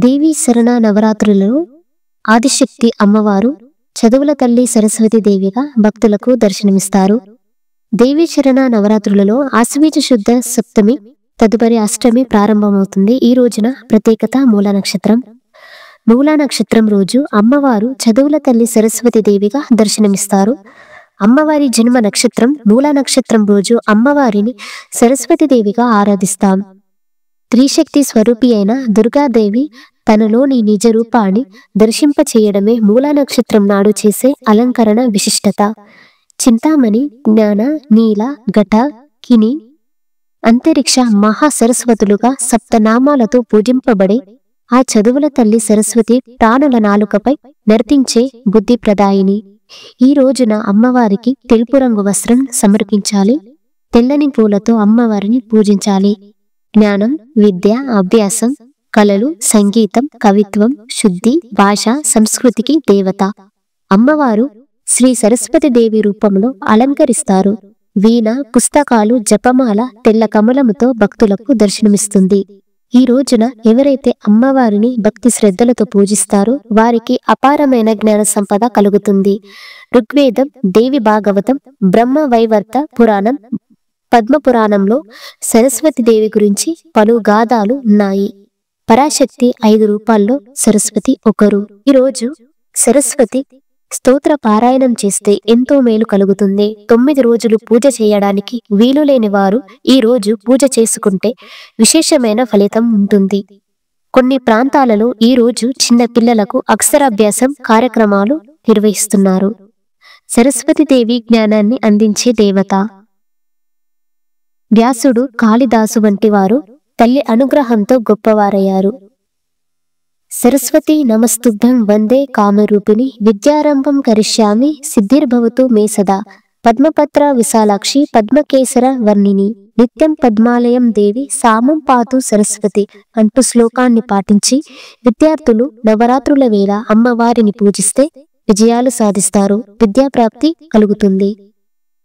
దేవీ శరణ నవరాత్రులలో ఆదిశక్తి అమ్మవారు చదువుల తల్లి సరస్వతి దేవిగా భక్తులకు దర్శనమిస్తారు. దేవీ శరణ నవరాత్రులలో ఆశ్వీజ శుద్ధ సప్తమి తదుపరి అష్టమి ప్రారంభమవుతుంది. ఈ రోజున ప్రత్యేకత మూలా నక్షత్రం. మూలా నక్షత్రం రోజు అమ్మవారు చదువుల తల్లి సరస్వతి దేవిగా దర్శనమిస్తారు. అమ్మవారి జన్మ నక్షత్రం మూలా నక్షత్రం రోజు అమ్మవారిని సరస్వతి దేవిగా ఆరాధిస్తాం. త్రిశక్తి స్వరూపి అయిన దుర్గాదేవి తనలోని నిజ రూపాన్ని దర్శింపచేయడమే మూలా నక్షత్రం నాడు చేసే అలంకరణ విశిష్టత. చింతామణి, జ్ఞాన, నీల, ఘట, కిని, అంతరిక్ష మహా సరస్వతులుగా సప్తనామాలతో పూజింపబడే ఆ చదువుల తల్లి సరస్వతి ప్రాణుల నాలుకపై నర్తించే బుద్ధి ప్రదాయిని. ఈ రోజున అమ్మవారికి తెలుపు రంగు వస్త్రం సమర్పించాలి. తెల్లని పూలతో అమ్మవారిని పూజించాలి. జ్ఞానం, విద్య, అభ్యాసం, కళలు, సంగీతం, కవిత్వం, శుద్ధి, భాష, సంస్కృతికి దేవత. అమ్మవారు శ్రీ సరస్వతి దేవి రూపంలో అలంకరిస్తారు. వీణ, పుస్తకాలు, జపమాల, తెల్ల కమలముతో భక్తులకు దర్శనమిస్తుంది. ఈ రోజున ఎవరైతే అమ్మవారిని భక్తి శ్రద్ధలతో పూజిస్తారో వారికి అపారమైన జ్ఞాన సంపద కలుగుతుంది. ఋగ్వేదం, దేవి భాగవతం, బ్రహ్మ వైవర్త పురాణం, పద్మ పురాణంలో సరస్వతి దేవి గురించి పలు గాథాలు ఉన్నాయి. పరాశక్తి 5 రూపాల్లో సరస్వతి ఒకరు. ఈరోజు సరస్వతి స్తోత్ర పారాయణం చేస్తే ఎంతో మేలు కలుగుతుంది. 9 రోజులు పూజ చేయడానికి వీలు లేని వారు ఈ రోజు పూజ చేసుకుంటే విశేషమైన ఫలితం ఉంటుంది. కొన్ని ప్రాంతాలలో ఈ రోజు చిన్న పిల్లలకు అక్షరాభ్యాసం కార్యక్రమాలు నిర్వహిస్తున్నారు. సరస్వతి దేవి జ్ఞానాన్ని అందించే దేవత. వ్యాసుడు, కాళిదాసు వంటి వారు తల్లి అనుగ్రహంతో గొప్పవారయ్యారు. సరస్వతి నమస్తుభ్యం వందే కామరూపిణి విద్యారంభం కరిష్యామి సిద్ధిర్భవతు మే సదా పద్మపత్ర విశాలాక్షి పద్మకేసర వర్ణిని నిత్యం పద్మాలయం దేవి సామం పాతు సరస్వతి అంటూ శ్లోకాన్ని పాటించి విద్యార్థులు నవరాత్రుల వేళ అమ్మవారిని పూజిస్తే విజయాలు సాధిస్తారు. విద్యాప్రాప్తి కలుగుతుంది.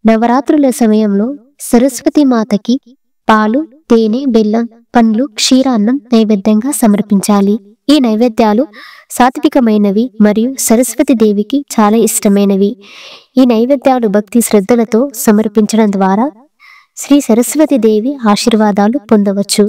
నవరాత్రుల సమయంలో సరస్వతి మాతకి పాలు, తేనె, బెల్లం, పండ్లు, క్షీరాన్నం నైవేద్యంగా సమర్పించాలి. ఈ నైవేద్యాలు సాత్వికమైనవి మరియు సరస్వతి దేవికి చాలా ఇష్టమైనవి. ఈ నైవేద్యాలు భక్తి శ్రద్ధలతో సమర్పించడం ద్వారా శ్రీ సరస్వతి దేవి ఆశీర్వాదాలు పొందవచ్చు.